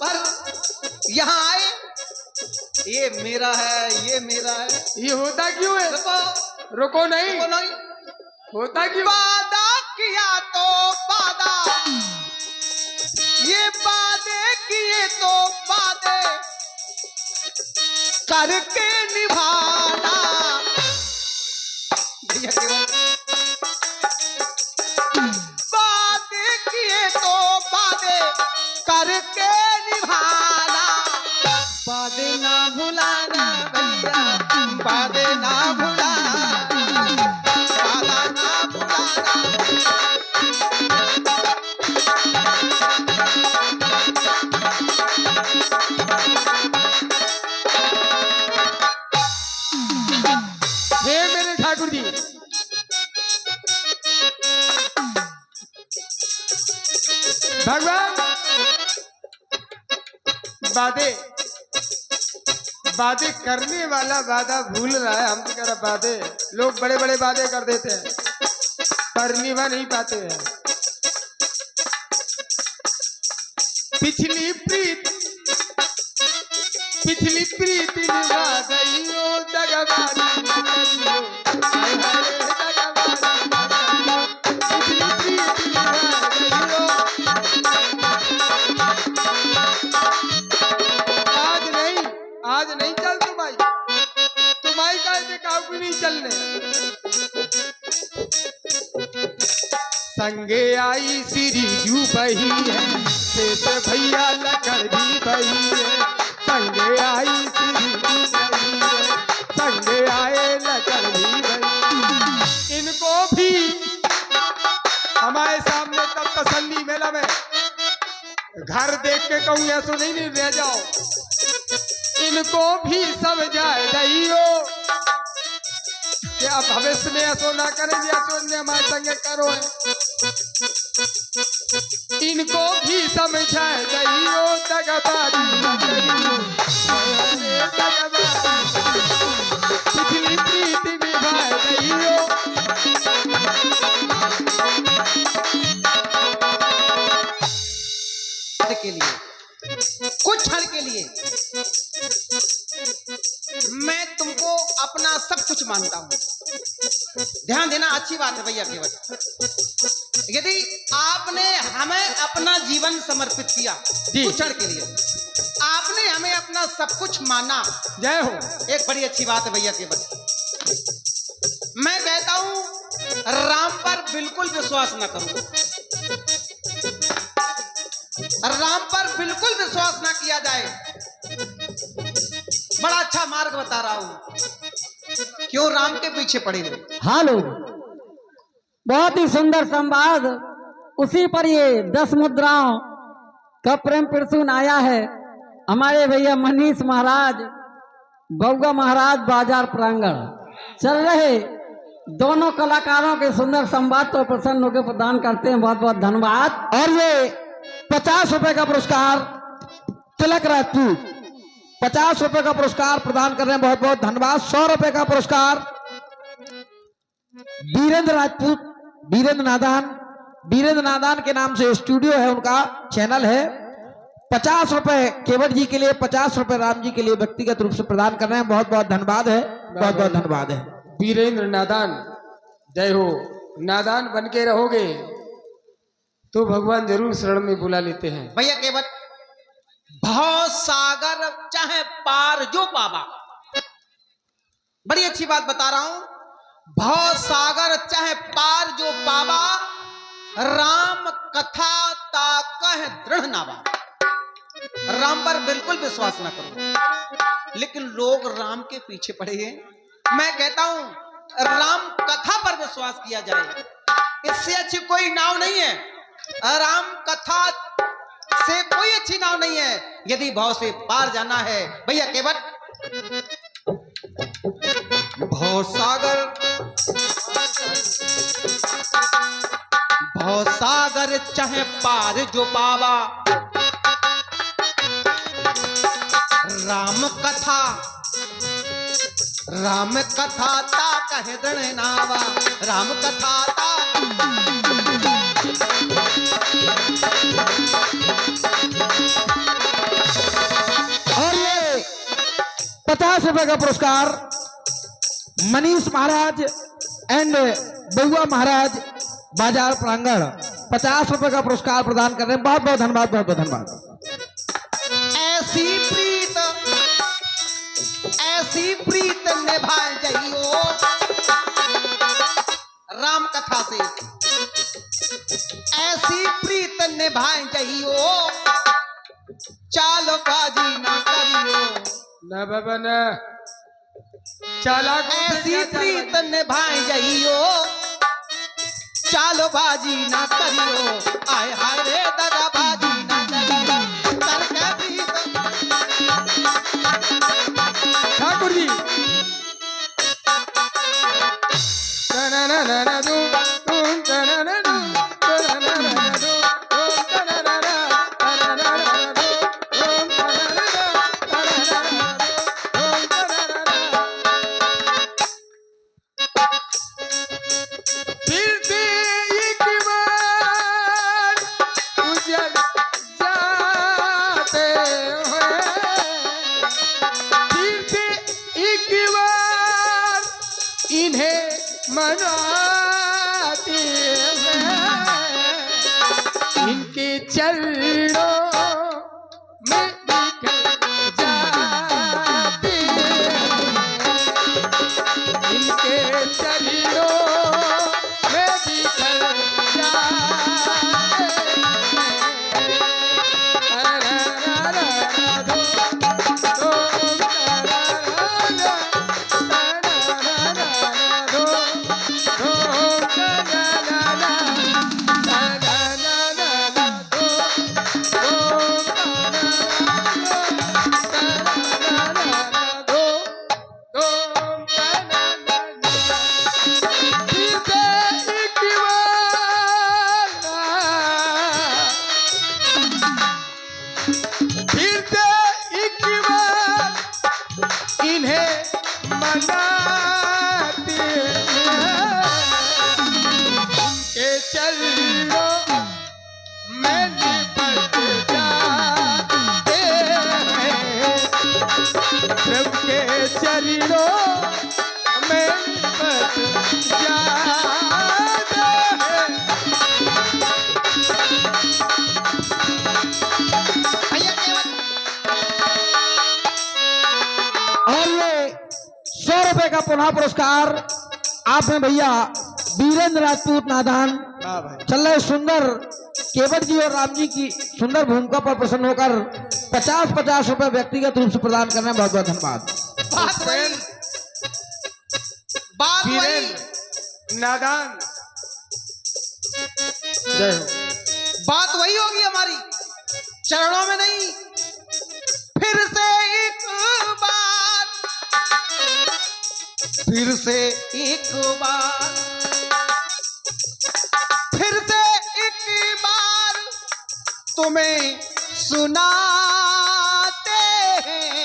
पर यहाँ आए, ये मेरा है, ये मेरा है। ये होता क्यों है? रुको नहीं, होता क्यों? वादा किया तो वादा, ये वादे किए तो वादे करके निभाना। वादे किए तो वादे करके निभाना, वादे ना भुलाना भैया, वादे ना भुलाना, वादा ना भुलाना। हे मेरे ठाकुर जी, भगवान वादे करने वाला वादा भूल रहा है। हम तो कह रहे वादे, लोग बड़े बड़े वादे कर देते हैं पर निभा नहीं पाते हैं। पिछली प्रीत निभा गई ओ दगाबाजी, हाय हाय दगाबाजी, पिछली प्रीत निभा गई ओ। आज नहीं चल तुम्हारी का काबू नहीं चलने। संगे आई सिरीजू बही है, शेष भैया लकड़ भी बही है। संगे आई सिरीजू बही है, संगे आए लकड़ भी बही। इनको भी हमारे सामने तब तसल्ली मेला में घर देख के कहूँ ऐसा नहीं रह जाओ। इनको भी समझाए दइयो कि अब भविष्य में ऐसा ना करें, ऐसा ने हमारे संगे करो। इनको भी समझाए दइयो दगाबाजी, पिछली प्रीत निभाए दइयो। के लिए कुछ क्षण के लिए मैं तुमको अपना सब कुछ मानता हूं। ध्यान देना, अच्छी बात है भैया। केवल यदि आपने हमें अपना जीवन समर्पित किया कुछ क्षण के लिए, आपने हमें अपना सब कुछ माना, जय हो, एक बड़ी अच्छी बात है भैया। केवल मैं कहता हूं राम पर बिल्कुल विश्वास न करो, राम पर बिल्कुल विश्वास ना किया जाए। बड़ा अच्छा मार्ग बता रहा हूं, क्यों राम के पीछे पड़े हुए। हाँ लोग, बहुत ही सुंदर संवाद, उसी पर ये 10 मुद्राओं का प्रेम प्रसून आया है। हमारे भैया मनीष महाराज, बउगा महाराज बाजार प्रांगण चल रहे दोनों कलाकारों के सुंदर संवाद तो प्रसन्न होकर प्रदान करते हैं। बहुत बहुत धन्यवाद। और ये 50 रुपए का पुरस्कार तिलक राजपूत 50 रुपए का पुरस्कार प्रदान कर रहे हैं, बहुत बहुत धन्यवाद। 100 रुपए का पुरस्कार वीरेंद्र राजपूत, वीरेंद्र नादान के नाम से स्टूडियो है, उनका चैनल है। 50 रुपए केवट जी के लिए, 50 रुपए राम जी के लिए व्यक्तिगत रूप से प्रदान कर रहे हैं। बहुत बहुत धन्यवाद है, बहुत बहुत धन्यवाद है। वीरेंद्र नादान, जय हो। नादान बन के रहोगे तो भगवान जरूर शरण में बुला लेते हैं भैया। केवल भाव सागर चाहे पार जो पावा, बड़ी अच्छी बात बता रहा हूं। भाव सागर चाहे पार जो पावा, राम कथा ताकह दृढ़ नावा। राम पर बिल्कुल विश्वास ना करो, लेकिन लोग राम के पीछे पड़े हैं। मैं कहता हूं राम कथा पर विश्वास किया जाए, इससे अच्छी कोई नाव नहीं है। राम कथा से कोई अच्छी नाव नहीं है। यदि भाव से पार जाना है भैया, केवल भाव सागर चाहे पार जो पावा, राम कथा ता कहे दृढ़ नावा। राम कथा ता 50 रुपए का पुरस्कार मनीष महाराज एंड बहुआ महाराज बाजार प्रांगण 50 रुपए का पुरस्कार प्रदान कर रहे हैं। बहुत बहुत धन्यवाद, बहुत बहुत धन्यवाद। ऐसी प्रीत निभाए जाइयो राम कथा से, ऐसी प्रीत निभाए जाइयो, चालबाजी ना करियो। न बाबा न चालाक ऐसी प्रीत निभाए जाइयो, चालबाजी ना करियो। आय हाय रे दादा बाजी ना करियो, करके प्रीत। ठाकुर जी मनाते हैं इनके चरणों में बिखर जाते हैं, इनके चरणों में बिखर का पुनः पुरस्कार आपने भैया वीरेंद्र राजपूत नादान चल रहे सुंदर केवट जी और राम जी की सुंदर भूमिका पर प्रसन्न होकर 50-50 रुपए व्यक्तिगत रूप से प्रदान करने में बहुत बहुत धन्यवाद। बात वही नादान जय हो। बात वही होगी हमारी, चरणों में नहीं। फिर से एक बार, फिर से एक बार, फिर से एक बार तुम्हें सुनाते हैं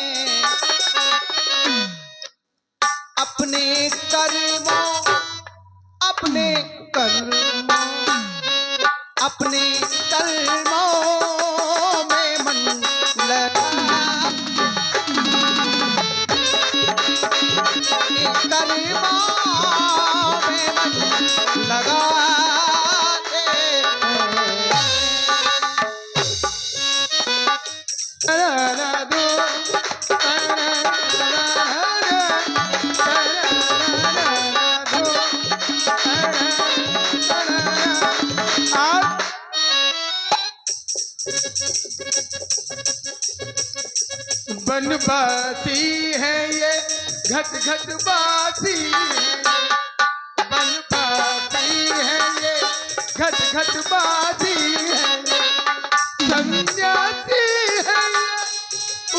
अपने कर्मों, अपने कर्मों, अपने कर्मों में मन लगा, कर्मों में मन लगाते बनवासी है ये घट घट बासी, बनवासी है ये घट घट बासी है, सन्यासी है ये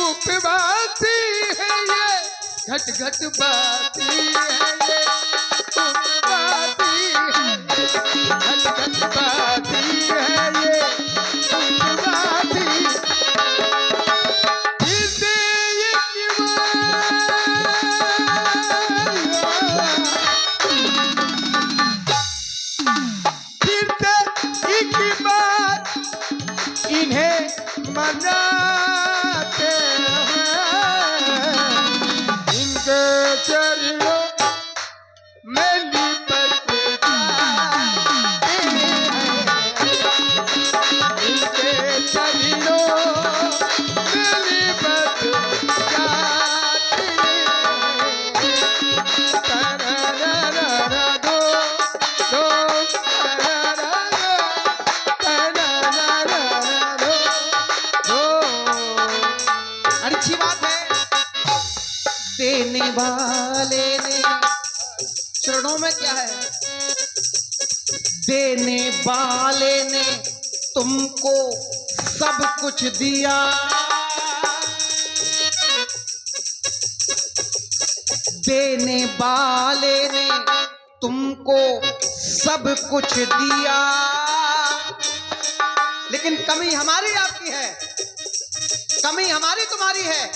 उपवासी है ये घट घट बासी है ये उपवासी है, घट घट बासी है ये उपवासी। इन्हें मनाते हैं अच्छी बात है। देने वाले ने चरणों में क्या है? देने वाले ने तुमको सब कुछ दिया, देने वाले ने तुमको सब कुछ दिया, लेकिन कमी हमारी आपकी है, कमी हमारी तुम्हारी है।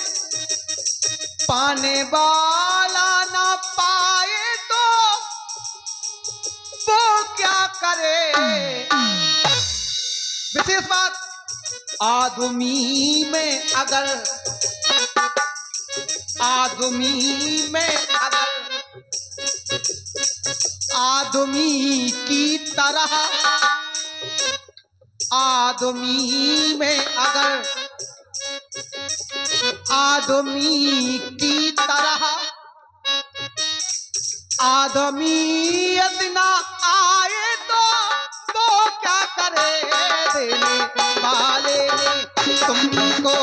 पाने वाला ना पाए तो वो क्या करे। विशेष बात, आदमी में अगर आदमी की तरह, आदमी में अगर आदमी की तरह आदमियत ना आए तो क्या करे। देने वाले ने तुमको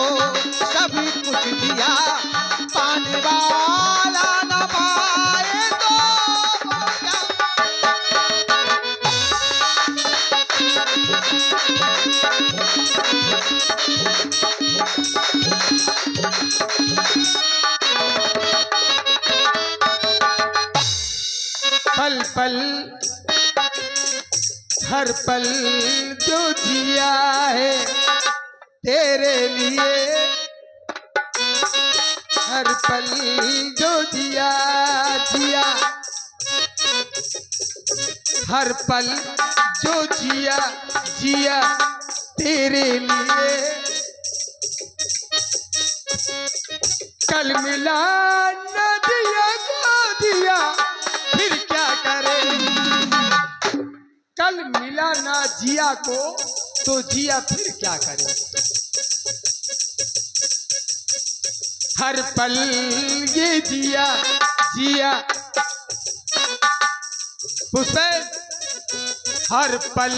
सब कुछ दिया, पाने वाला ना पाए तो क्या। पल पल हर पल जो जिया है तेरे लिए, हर पल जो जिया हर पल जो जिया तेरे लिए। कल मिला न दिया को दिया फिर क्या करे। कल मिला ना जिया को तो जिया फिर क्या करे। हर पल ये जिया पुष्पे, हर पल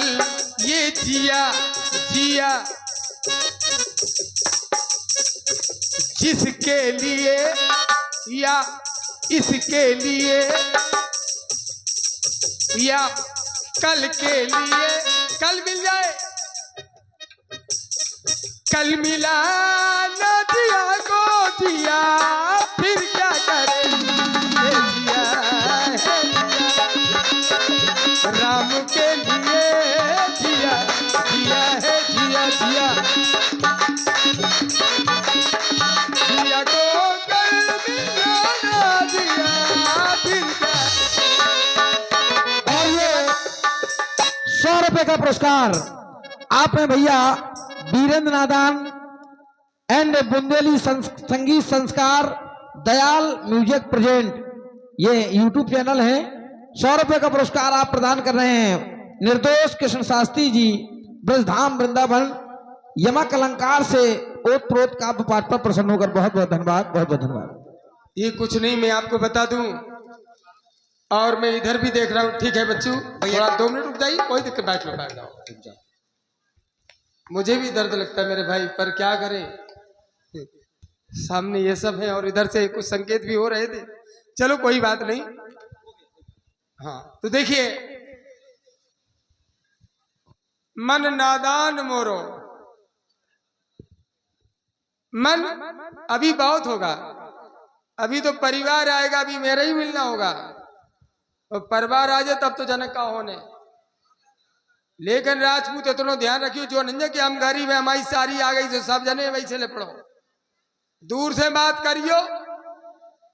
ये जिया जिसके लिए या इसके लिए या कल के लिए। कल मिल जाए, कल मिला न दिया को दिया फिर क्या करे। हे जिया राम के लिए जिया है जिया को कल मिला न दिया फिर क्या। और ये 100 रुपए का पुरस्कार आपने भैया वीरेंद्र नादान एंड बुंदेली संगीत संस्कार दयाल म्यूजिक प्रेजेंट, ये यूट्यूब चैनल है। 100 रुपए का पुरस्कार आप प्रदान कर रहे हैं निर्दोष कृष्ण शास्त्री जी, ब्रजधाम वृंदावन, यमक अलंकार से ओत प्रोत काव्य पाठ पर प्रसन्न होकर। बहुत बहुत धन्यवाद, बहुत बहुत धन्यवाद। ये कुछ नहीं, मैं आपको बता दूं, और मैं इधर भी देख रहा हूँ। ठीक है बच्चों, थोड़ा 2 मिनट रुक जाइए, कोई दिक्कत, बैठ जाओ। मुझे भी दर्द लगता है मेरे भाई, पर क्या करें, सामने ये सब है और इधर से कुछ संकेत भी हो रहे थे। चलो कोई बात नहीं। हाँ तो देखिए, मन नादान मोरो, मन अभी बहुत होगा, अभी तो परिवार आएगा, अभी मेरा ही मिलना होगा, और परिवार आ जाए तब तो जनक का होने। लेकिन राजपूत इतना ध्यान रखियो, जो नंजा कि हम गरीब है, हमारी सारी आ गई तो सब जने वैसे ले पड़ो, दूर से बात करियो।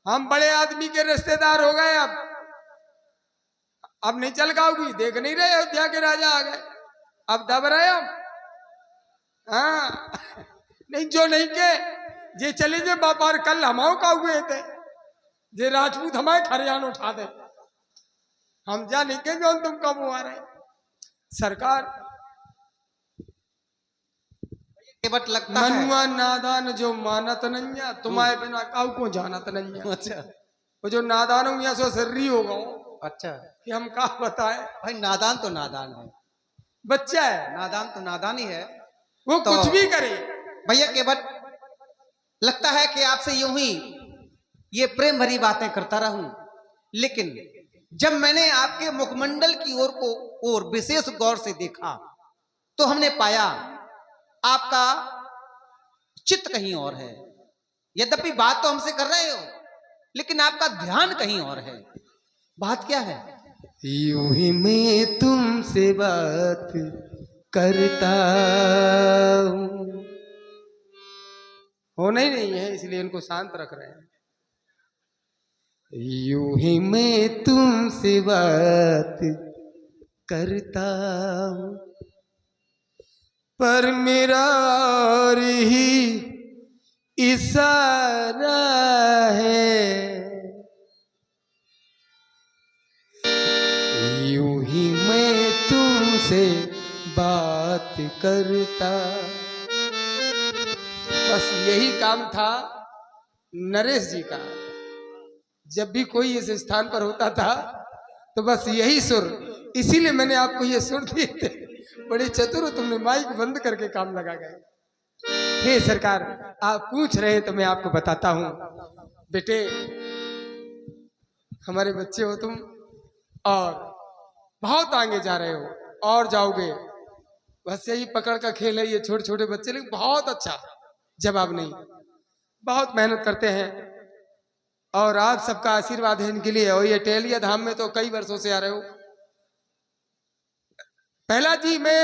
हम बड़े आदमी के रिश्तेदार हो गए, अब नहीं चल गाओगी, देख नहीं रहे अयोध्या के राजा आ गए, अब दब रहे हम। हाँ नहीं, जो नहीं के जे चले जे व्यापार कल हमाओ का हुए थे, जे राजपूत हमारे खरियान उठा दे, हम जा नहीं के जो तुम कब हुआ रहे। सरकार बट लगता है मनुआ नादान जो मानत नैया, तुम्हारे बिना काऊ को जानत नैया। अच्छा, वो जो नादान हूँ यहाँ सो सर्री हो गो। अच्छा कि हम क्या बताएं, भाई, नादान तो नादान है, बच्चा है, नादान तो नादान ही है। वो तो कुछ भी करे। भैया केवट लगता है कि आपसे यूं ही ये प्रेम भरी बातें करता रहूं, लेकिन जब मैंने आपके मुखमंडल की ओर विशेष गौर से देखा तो हमने पाया आपका चित्त कहीं और है। यद्यपि बात तो हमसे कर रहे हो, लेकिन आपका ध्यान कहीं और है। बात क्या है? यूं ही मैं तुमसे बात करता हूं। होना ही नहीं है, इसलिए इनको शांत रख रहे हैं। यूं ही मैं तुमसे बात करता हूं, पर मेरा और ही इशारा है। यूं ही मैं तुमसे बात करता। बस यही काम था नरेश जी का। जब भी कोई इस स्थान पर होता था तो बस यही सुर, इसीलिए मैंने आपको ये सुर दिए थे। बड़े चतुर हो, तुमने माइक बंद करके काम लगा गए। हे सरकार, आप पूछ रहे हैं तो मैं आपको बताता हूं। बेटे, हमारे बच्चे हो तुम, और बहुत आगे जा रहे हो और जाओगे। बस यही पकड़ का खेल है ये, छोटे छोटे बच्चे, लेकिन बहुत अच्छा। जवाब नहीं, बहुत मेहनत करते हैं और आप सबका आशीर्वाद है इनके लिए। और ये टेलिया धाम में तो कई वर्षों से आ रहे हो। पहला जी मैं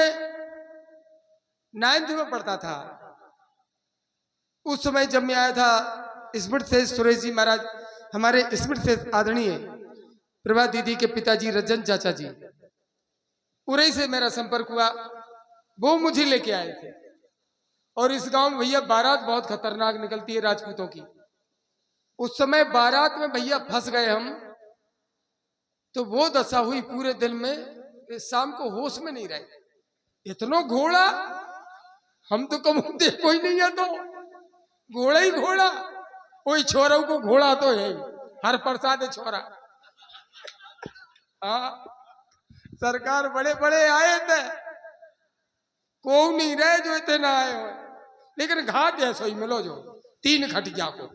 9th में पढ़ता था। उस समय जब मैं आया था, स्मृत से सुरेश जी महाराज, हमारे स्मृत से आदरणीय प्रभा दीदी के पिताजी रजन चाचा जी, उरई से मेरा संपर्क हुआ। वो मुझे लेके आए थे। और इस गांव में भैया बारात बहुत खतरनाक निकलती है राजपूतों की। उस समय बारात में भैया फंस गए हम, तो वो दशा हुई पूरे दिन में। शाम को होश में नहीं रहे। इतना घोड़ा, हम तो कम देखो ही नहीं है, तो घोड़ा ही घोड़ा। कोई छोरों को घोड़ा तो है, हर प्रसाद है छोरा। हाँ, सरकार बड़े बड़े आए थे, को नहीं रहे जो इतने आए हो। लेकिन घाट ऐसा ही मिलो जो 3 खटिया को।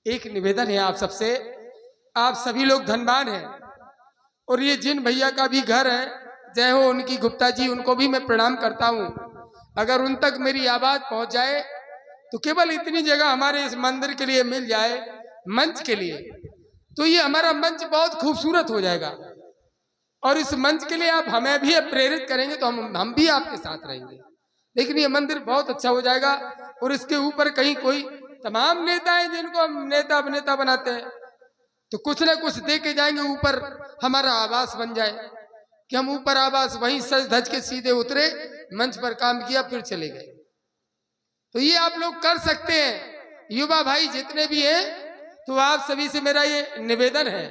एक निवेदन है आप सबसे, आप सभी लोग धनवान हैं। और ये जिन भैया का भी घर है, जय हो उनकी गुप्ता जी, उनको भी मैं प्रणाम करता हूं। अगर उन तक मेरी आवाज पहुंच जाए तो केवल इतनी जगह हमारे इस मंदिर के लिए मिल जाए, मंच के लिए, तो ये हमारा मंच बहुत खूबसूरत हो जाएगा। और इस मंच के लिए आप हमें भी प्रेरित करेंगे तो हम भी आपके साथ रहेंगे। लेकिन ये मंदिर बहुत अच्छा हो जाएगा। और इसके ऊपर कहीं कोई तमाम नेता हैं जिनको हम नेता अभिनेता बनाते हैं, तो कुछ ना कुछ दे के जाएंगे ऊपर, हमारा आवास बन जाए कि हम ऊपर आवास, वहीं सज धज के सीधे उतरे, मंच पर काम किया, फिर चले गए। तो ये आप लोग कर सकते हैं, युवा भाई जितने भी हैं। तो आप सभी से मेरा ये निवेदन है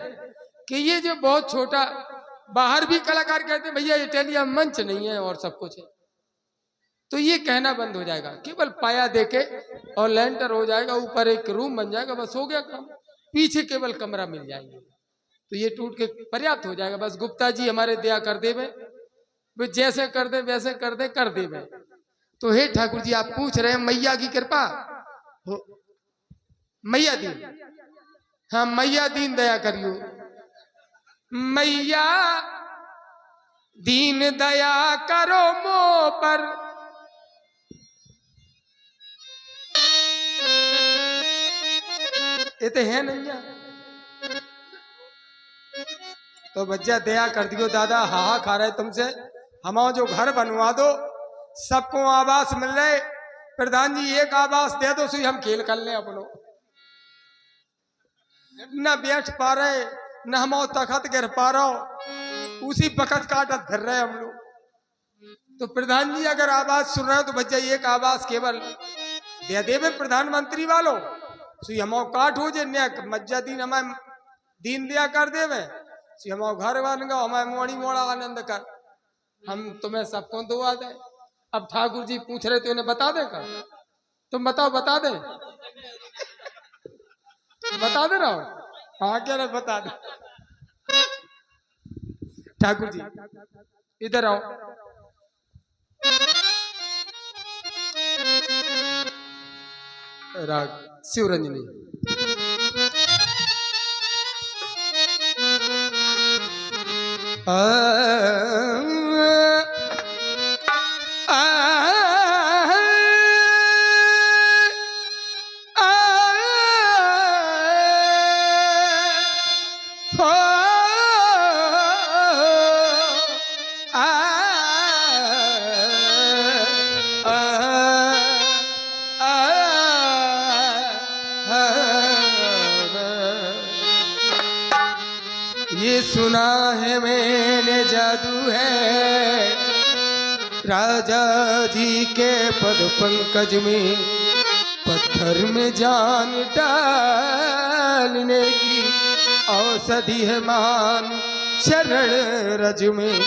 कि ये जो बहुत छोटा, बाहर भी कलाकार कहते हैं भैया इटालिया मंच नहीं है और सब कुछ है, तो ये कहना बंद हो जाएगा। केवल पाया देके और लेंटर हो जाएगा, ऊपर एक रूम बन जाएगा, बस हो गया काम। पीछे केवल कमरा मिल जाएंगे, तो ये टूट के पर्याप्त हो जाएगा। बस गुप्ता जी हमारे दया कर दे, वे जैसे कर दे वैसे कर दे, कर दे। तो हे ठाकुर जी, आप पूछ रहे हैं मैया की कृपा हो, मैया दीन, हाँ मैया दीन दया करियो, मैया दीन दया करो मो पर। ये तो है नहीं है, तो बच्चा दया कर दियो दादा, हाहा खा रहे तुमसे। हमारा जो घर बनवा दो, सबको आवास मिल रहे। प्रधान जी एक आवास दे दो, सही हम खेल कर ले अपनो। न बैठ पा रहे, न हम तखत गिर पा रहा, उसी बखत काटत फिर रहे हम लोग। तो प्रधान जी अगर आवाज सुन रहे हो तो बच्चा एक आवाज केवल दे देवे प्रधानमंत्री वालों, सही हम काट हो जे मज्जा दीन हमें दीन दिया कर देवे, हम घर बन गो, हमें मोड़ी मोड़ा आनंद कर, हम तुम्हें सबको दुआ दे। अब ठाकुर जी पूछ रहे तो इन्हें बता दे कर, तुम बताओ, बता दे, बता दे रहा हूं, हाँ क्या नहीं बता दे। ठाकुर जी इधर आओ। राग शिवरंजनी। ये सुना है मैंने जादू है राजा जी के पद पंकज में, पत्थर में जान डालने की औषधि है मान चरण रज में।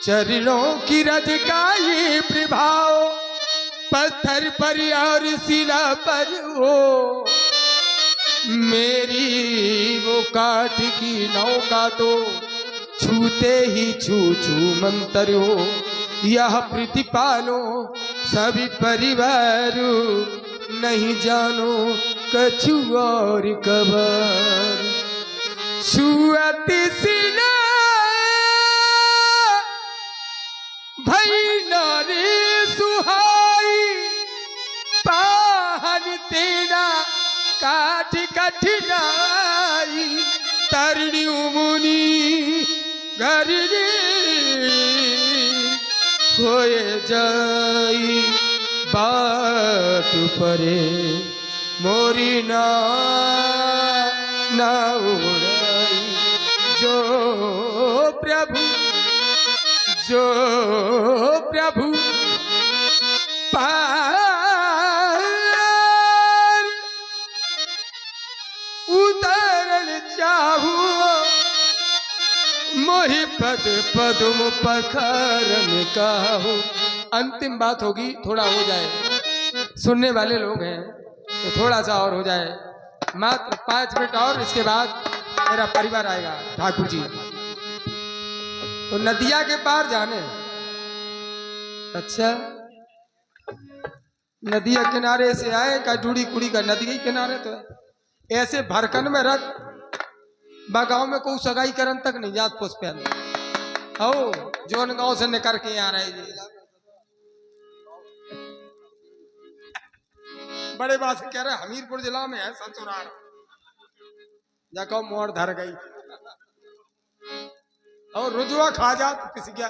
चरणों की रज का ये प्रभाव पत्थर पर और शिला पर हो, मेरी वो काठ की नौका तो छूते ही छू छू मंतर हो। यह प्रतिपालो सभी परिवार नहीं जानो कछु और कबर। छुअत सिला भई नारे सुहाई, पाहन तेरा काठ कठिनाई। तरणी मुनि घरनी होए जाई बाट परे, मोरी ना उड़ाई। जो प्रभु पार उतरन चाहू, मोहि पद पदम पखरन काहू। अंतिम बात होगी, थोड़ा हो जाए, सुनने वाले लोग हैं तो थोड़ा सा और हो जाए, मात्र 5 मिनट और, इसके बाद मेरा परिवार आएगा ठाकुर जी। तो नदिया के पार जाने, अच्छा नदिया किनारे से आए का डूड़ी कुड़ी का नदी के किनारे तो है। ऐसे भरकन में रख बगाव में कोई सगाई करन तक नहीं जात पुष्पन हो, जोन गांव से निकल के आ रहे जी। बड़े बात से कह रहे हमीरपुर जिला में है ससुराल, जाको मोड़ धर गई और रुजुआ खा जात किसी क्या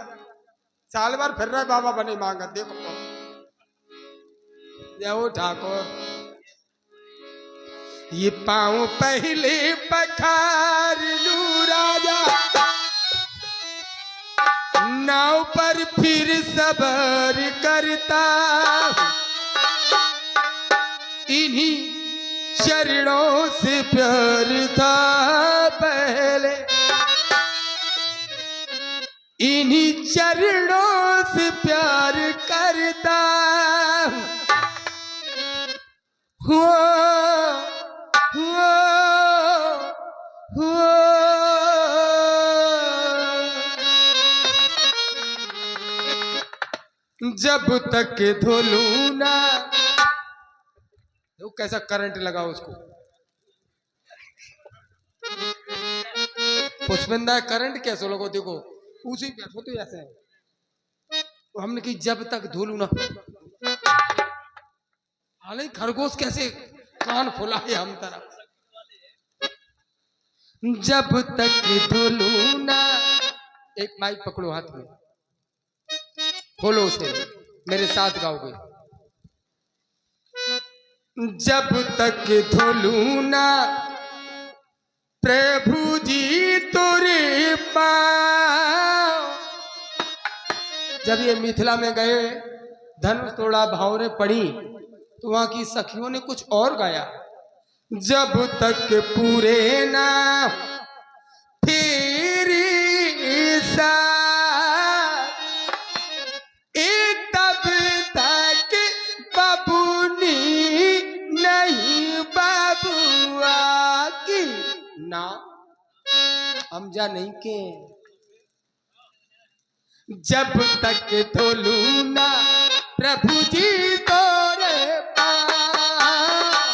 साल भर फिर रहे बाबा बने मांगा। देखो जाओ ठाकुर, ये पाँव पहले पखार लू राजा, नाव पर फिर सबर करता। इन्हीं चरणों से प्यार था पहले, इन्हीं चरणों से प्यार करता जब तक धोलू ना। देखो कैसा करंट लगा उसको, पुष्पिंदा करंट कैसे लोगो, देखो उसी बैठो तो ऐसे है। तो हमने की जब तक धोलू ना, हालांकि खरगोश कैसे कान फुलाए हम तरफ। जब तक धोलू ना, एक माइक पकड़ो हाथ में, खोलो उसे, मेरे साथ गाओगे। जब तक धोलू ना प्रभु जी तोरे पाँव। जब ये मिथिला में गए, धनुष तोड़ा भावरे पड़ी, तो वहां की सखियों ने कुछ और गाया। जब तक पूरे ना फिर एक तब तक बाबूनी नहीं बाबुआ की ना हम जा नहीं के। जब तक धोलू ना प्रभु जी तोरे पाँव,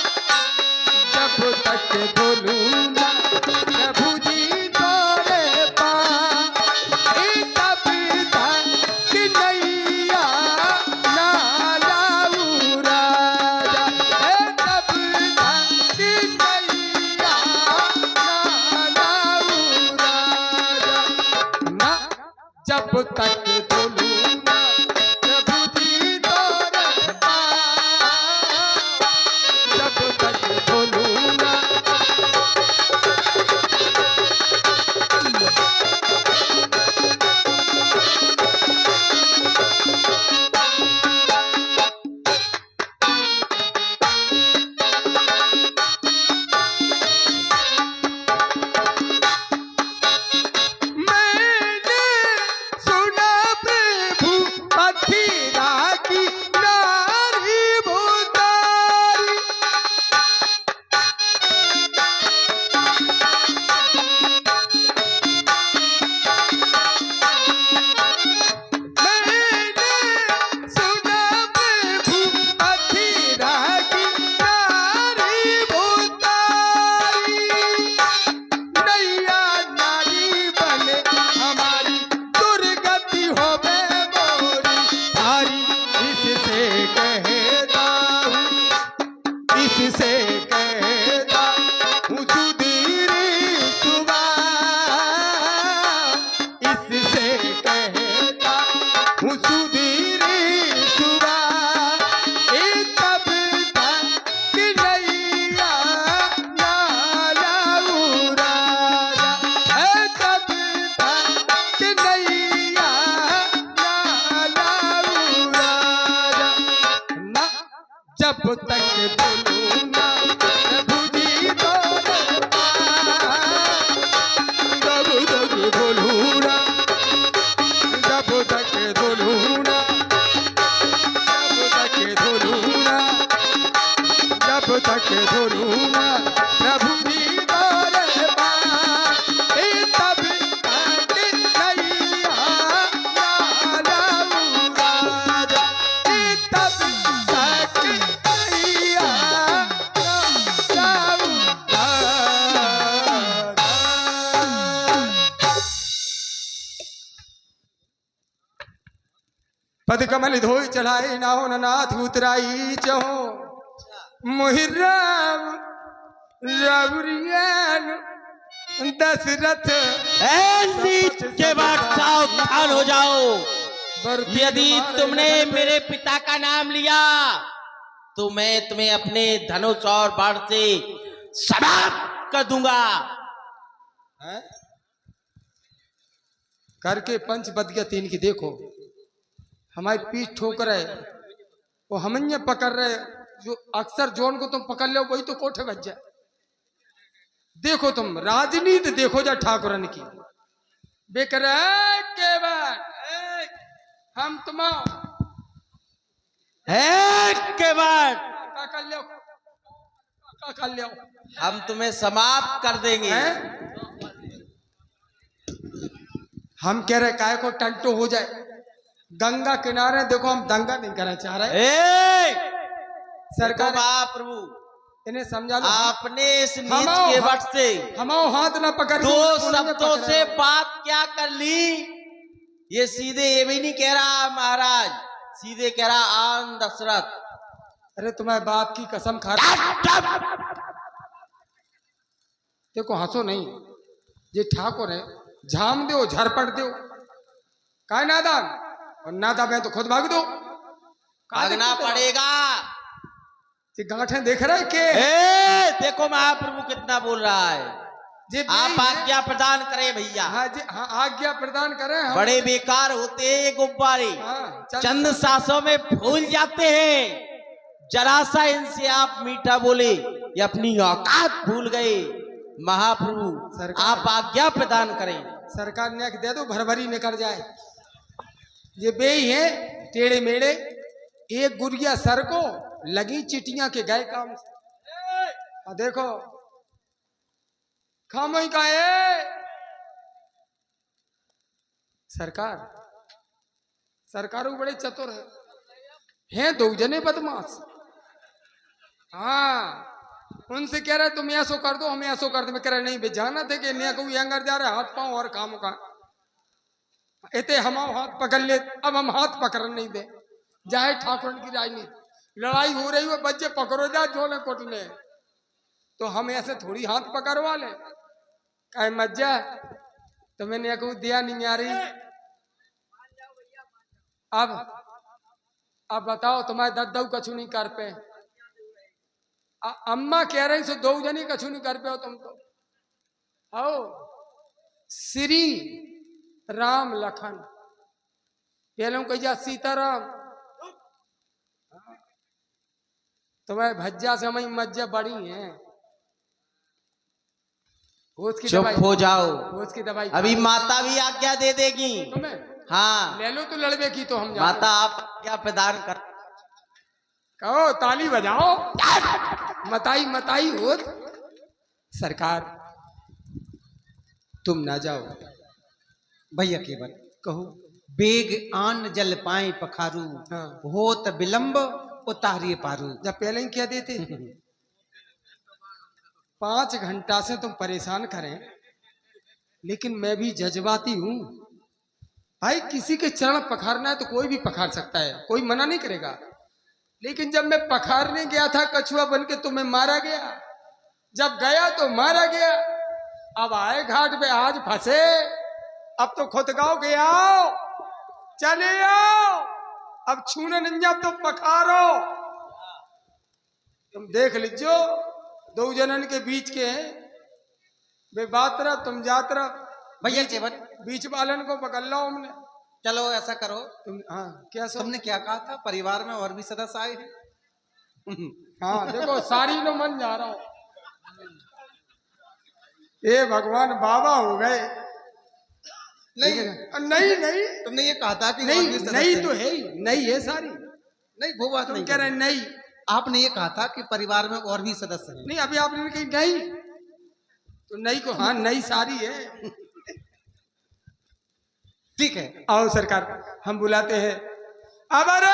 जब तक बोलूं ना प्रभु जी तोरे पास, जब तक बोलूं ना, जब तक बोलूं ना, जब तक बोलूं ना, जब तक बोलूं ना प्रभु जी तोरे पास, तब तक नैया ना जाऊं राजा, तब तक नैया ना जाऊं राजा। पद कमल धोई चढ़ाई नाहो नाथ उतराई चहो, मुहिराम रबरियान दशरथ नीच के बाद सावधान हो जाओ। यदि तुमने मेरे पिता का नाम लिया तो मैं तुम्हें अपने धनुष और बाण से समाप्त कर दूंगा। हैं? करके पंच बद गया तीन की देखो, हमारी पीठ ठोक रहे, वो हमन्य पकड़ रहे, जो अक्सर जोन को तुम पकड़ लो वही तो कोठे बच जाए। देखो तुम राजनीति देखो जा ठाकुरन की बेकर के बाद हम तुम के बाद का कर लो, का कर लो, हम तुम्हें समाप्त कर देंगे। हैं? हम कह रहे काय को टंटो हो जाए, गंगा किनारे देखो हम दंगा नहीं करना चाह रहे। सरकार महाप्रभु इन्हें समझा लो, आपने इस नीच हमाओ के हाथ- वट से हमाओ हाथ ना पकड़ दो के उन्हें शब्दों पकड़ से रहे। बात क्या कर ली। ये सीधे ये भी नहीं कह रहा महाराज, सीधे कह रहा आन दशरथ। अरे तुम्हारे बाप की कसम खा, देखो हंसो नहीं, ये ठाकुर है, झाम दो झरपट दो, काय नादान, और नादा में तो खुद भाग दो, भागना पड़ेगा। ये गांठे देख रहे के देखो महाप्रभु कितना बोल रहा है। ये आप आज्ञा प्रदान करें भैया। हाँ जी, हाँ आज्ञा प्रदान करें हम। बड़े बेकार होते हैं ये गुब्बारे, हाँ, चंद सांसों में भूल जाते हैं। जरा सा इनसे आप मीठा बोले ये अपनी औकात भूल गए। महाप्रभु सरकार- आप आज्ञा प्रदान करें। सरकार ने दे दो भरभरी निकल जाए। ये बे ही है टेढ़े मेढ़े, एक गुड़िया सर को लगी चिटियां के गए काम से। और देखो खामोई का है सरकार, सरकारों बड़े चतुर हैं दो जने बदमाश। हाँ उनसे कह रहे तुम ऐसो कर दो, हम ऐसो कर दो, मैं कह रहे नहीं बेजाना थे कि नया कोई अंगर जा रहे हाथ पांव और काम का इतने हम हाथ पकड़ ले, अब हम हाथ पकड़ नहीं दे जाए ठाकुर की राजनीति, लड़ाई हो रही हो बच्चे पकड़ो जा झोले कोटने, तो हम ऐसे थोड़ी हाथ पकड़वा ले कहे मज्जा तो मैंने को दिया नहीं आ रही। अब बताओ तुम्हारे दद्दू कछु नहीं कर पे, अम्मा कह रही सो दो जनी कछु नहीं कर पे हो तुम तो। आओ श्री राम लखन पहले कहिया सीताराम, तुम्हारे भज्जा से हमारी मज्जा बड़ी है। उसकी चुप दवाई हो जाओ, उसकी दवाई अभी माता भी आज्ञा दे देगी। तुम्हें हाँ ले लो तो लड़बे की तो हम माता आप आज्ञा प्रदान कर। कहो ताली बजाओ मताई मताई हो सरकार तुम ना जाओ भैया केवल कहो। बेग आन जल पाए पखारू, हाँ। होत विलंब उतारिए पारू। जब पहले ही कह देते 5 घंटा से तुम परेशान करें, लेकिन मैं भी जज्बाती हूं भाई, किसी के चरण पखारना है तो कोई भी पखार सकता है, कोई मना नहीं करेगा। लेकिन जब मैं पखारने गया था कछुआ बन के तो मैं मारा गया, जब गया तो मारा गया, अब आए घाट पे आज फंसे, अब तो खुद गाँव के आओ चले आओ, अब छूने नहीं जब तो पखारो। तुम देख लीजियो दो जनन के बीच के हैं, वे बात रहा तुम जात रहा, भैया केवल बीच वालन को पकड़ लो हमने। चलो ऐसा करो, तुम हाँ क्या सब तुमने क्या कहा था परिवार में और भी सदस्य आए हैं? हाँ देखो सारी नो मन जा रहा हूँ। ये भगवान बाबा हो गए। नहीं नहीं नहीं तुमने ये कहा था कि नहीं और भी सदस्य नहीं हैं। तो है ही नहीं है सारी। नहीं वो बात तुम नहीं कह रहे नहीं आपने ये कहा था कि परिवार में और भी सदस्य हैं। नहीं अभी आपने कही नहीं तो नहीं को हाँ नहीं सारी है। ठीक है आओ सरकार हम बुलाते हैं। अमर